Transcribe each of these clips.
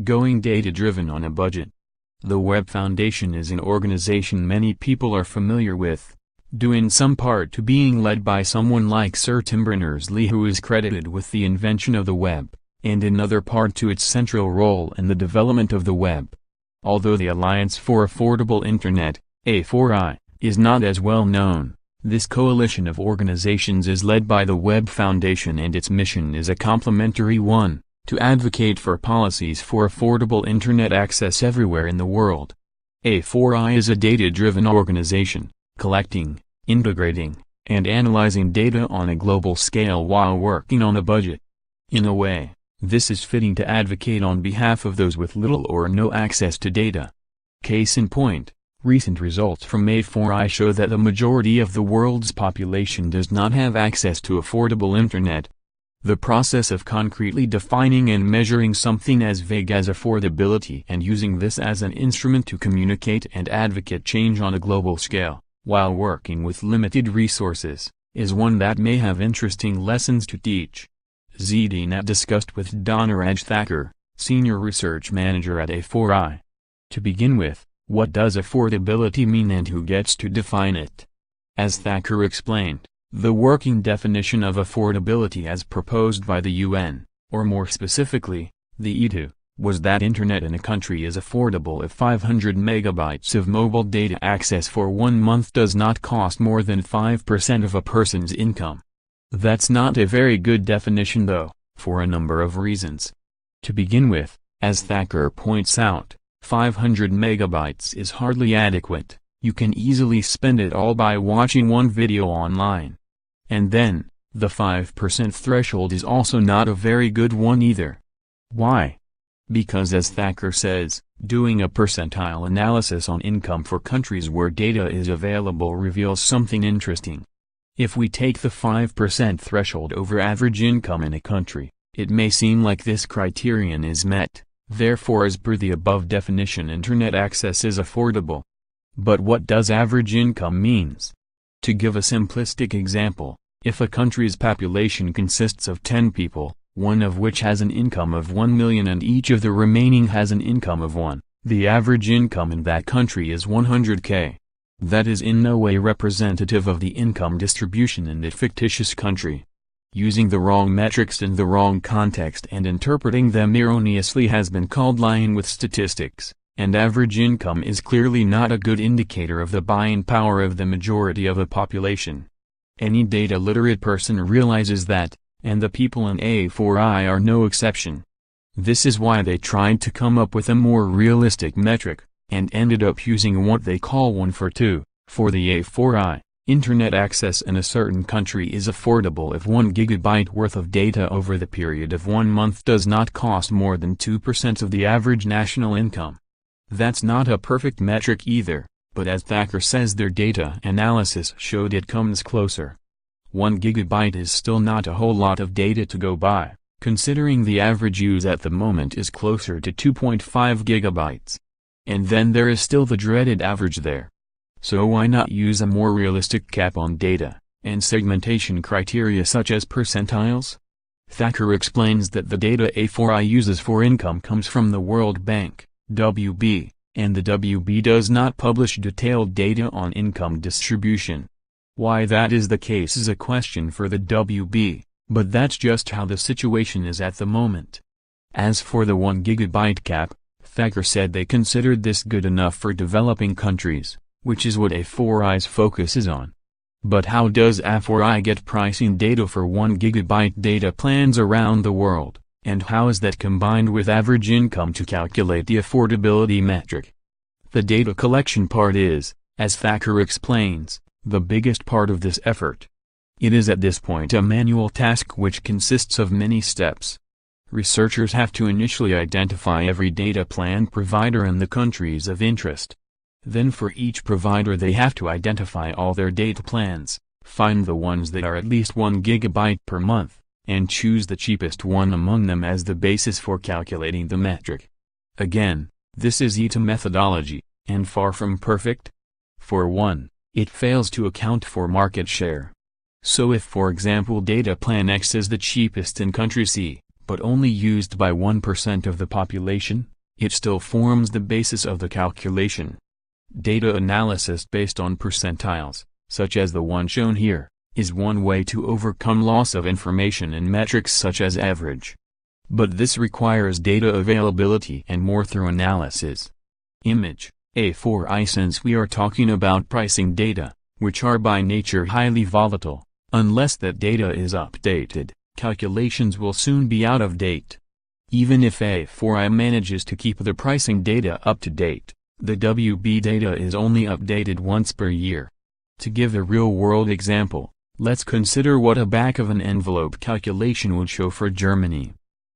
Going data-driven on a budget. The Web Foundation is an organization many people are familiar with, due in some part to being led by someone like Sir Tim Berners Lee, who is credited with the invention of the web, and in other part to its central role in the development of the web. Although the Alliance for Affordable Internet, A4I, is not as well known, this coalition of organizations is led by the Web Foundation, and its mission is a complementary one: to advocate for policies for affordable Internet access everywhere in the world. A4I is a data-driven organization, collecting, integrating, and analyzing data on a global scale while working on a budget. In a way, this is fitting to advocate on behalf of those with little or no access to data. Case in point, recent results from A4I show that the majority of the world's population does not have access to affordable Internet. The process of concretely defining and measuring something as vague as affordability and using this as an instrument to communicate and advocate change on a global scale, while working with limited resources, is one that may have interesting lessons to teach. ZDNet discussed with Donna Raj Thacker, Senior Research Manager at A4I. To begin with, what does affordability mean and who gets to define it? As Thacker explained, the working definition of affordability as proposed by the UN, or more specifically, the EU, was that Internet in a country is affordable if 500 megabytes of mobile data access for 1 month does not cost more than 5% of a person's income. That's not a very good definition though, for a number of reasons. To begin with, as Thacker points out, 500 megabytes is hardly adequate. You can easily spend it all by watching one video online. And then, the 5% threshold is also not a very good one either. Why? Because as Thacker says, doing a percentile analysis on income for countries where data is available reveals something interesting. If we take the 5% threshold over average income in a country, it may seem like this criterion is met, therefore as per the above definition Internet access is affordable. But what does average income means? To give a simplistic example, if a country's population consists of 10 people, one of which has an income of 1 million and each of the remaining has an income of 1, the average income in that country is 100K. That is in no way representative of the income distribution in that fictitious country. Using the wrong metrics in the wrong context and interpreting them erroneously has been called lying with statistics, and average income is clearly not a good indicator of the buying power of the majority of a population. Any data-literate person realizes that, and the people in A4I are no exception. This is why they tried to come up with a more realistic metric, and ended up using what they call 1 for 2, for the A4I. Internet access in a certain country is affordable if 1 gigabyte worth of data over the period of 1 month does not cost more than 2% of the average national income. That's not a perfect metric either, but as Thacker says their data analysis showed it comes closer. 1 gigabyte is still not a whole lot of data to go by, considering the average use at the moment is closer to 2.5 gigabytes. And then there is still the dreaded average there. So why not use a more realistic cap on data, and segmentation criteria such as percentiles? Thacker explains that the data A4I uses for income comes from the World Bank, WB, and the WB does not publish detailed data on income distribution. Why that is the case is a question for the WB, but that's just how the situation is at the moment. As for the 1 gigabyte cap, Thacker said they considered this good enough for developing countries, which is what A4I's focus is on. But how does A4I get pricing data for 1 gigabyte data plans around the world, and how is that combined with average income to calculate the affordability metric? The data collection part is, as Thacker explains, the biggest part of this effort. It is at this point a manual task which consists of many steps. Researchers have to initially identify every data plan provider in the countries of interest. Then for each provider they have to identify all their data plans, find the ones that are at least 1 gigabyte per month, and choose the cheapest one among them as the basis for calculating the metric. Again, this is ETA methodology, and far from perfect. For one, it fails to account for market share. So if for example data plan X is the cheapest in country C, but only used by 1% of the population, it still forms the basis of the calculation. Data analysis based on percentiles, such as the one shown here, is one way to overcome loss of information in metrics such as average. But this requires data availability and more thorough analysis. Image A4I. Since we are talking about pricing data, which are by nature highly volatile, unless that data is updated, calculations will soon be out of date. Even if A4I manages to keep the pricing data up to date, the WB data is only updated once per year. To give a real-world example, let's consider what a back-of-an-envelope calculation would show for Germany.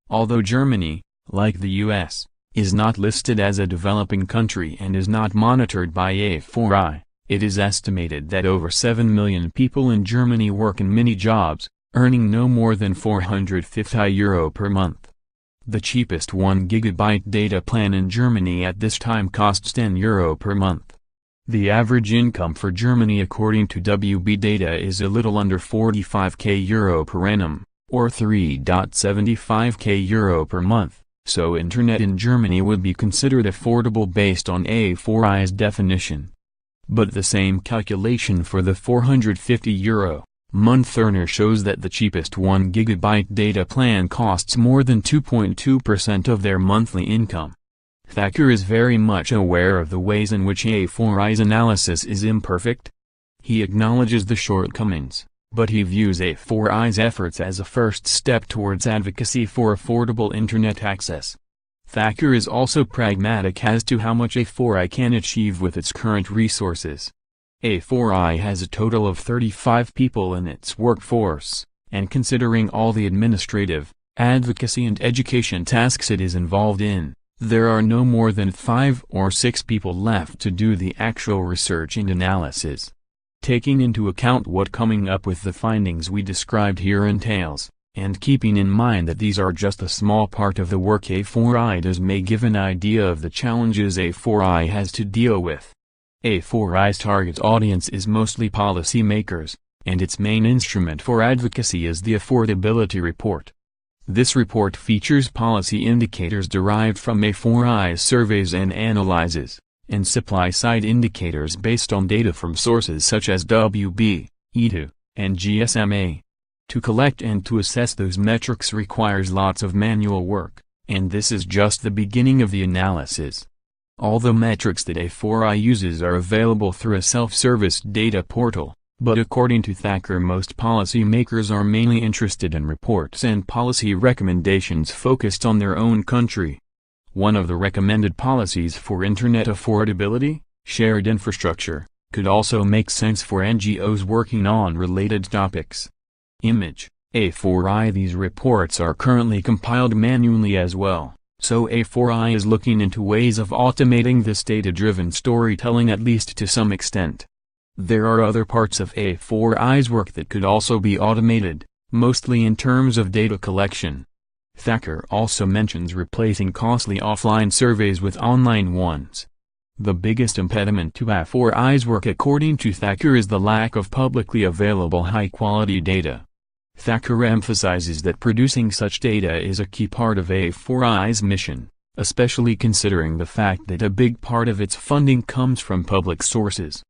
Although Germany, like the US, is not listed as a developing country and is not monitored by A4I, it is estimated that over 7 million people in Germany work in mini jobs, earning no more than €450 per month. The cheapest 1 GB data plan in Germany at this time costs €10 per month. The average income for Germany according to WB data is a little under €45k per annum, or €3.75k per month, so internet in Germany would be considered affordable based on A4I's definition. But the same calculation for the €450 month earner shows that the cheapest 1 GB data plan costs more than 2.2% of their monthly income. Thacker is very much aware of the ways in which A4I's analysis is imperfect. He acknowledges the shortcomings, but he views A4I's efforts as a first step towards advocacy for affordable internet access. Thacker is also pragmatic as to how much A4I can achieve with its current resources. A4I has a total of 35 people in its workforce, and considering all the administrative, advocacy and education tasks it is involved in, there are no more than 5 or 6 people left to do the actual research and analysis. Taking into account what coming up with the findings we described here entails, and keeping in mind that these are just a small part of the work A4I does may give an idea of the challenges A4I has to deal with. A4I's target audience is mostly policymakers, and its main instrument for advocacy is the Affordability Report. This report features policy indicators derived from A4I's surveys and analyses, and supply-side indicators based on data from sources such as WB, EDU, and GSMA. To collect and to assess those metrics requires lots of manual work, and this is just the beginning of the analysis. All the metrics that A4I uses are available through a self-service data portal, but according to Thacker most policymakers are mainly interested in reports and policy recommendations focused on their own country. One of the recommended policies for internet affordability, shared infrastructure, could also make sense for NGOs working on related topics. Image A4I. These reports are currently compiled manually as well. So A4I is looking into ways of automating this data-driven storytelling at least to some extent. There are other parts of A4I's work that could also be automated, mostly in terms of data collection. Thacker also mentions replacing costly offline surveys with online ones. The biggest impediment to A4I's work according to Thacker is the lack of publicly available high-quality data. Thacker emphasizes that producing such data is a key part of A4I's mission, especially considering the fact that a big part of its funding comes from public sources.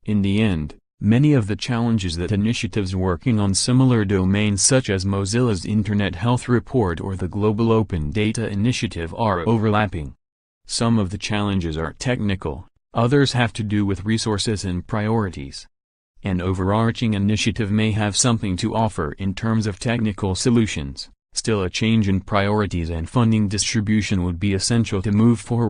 In the end, many of the challenges that initiatives working on similar domains such as Mozilla's Internet Health Report or the Global Open Data Initiative are overlapping. Some of the challenges are technical, others have to do with resources and priorities. An overarching initiative may have something to offer in terms of technical solutions, still a change in priorities and funding distribution would be essential to move forward.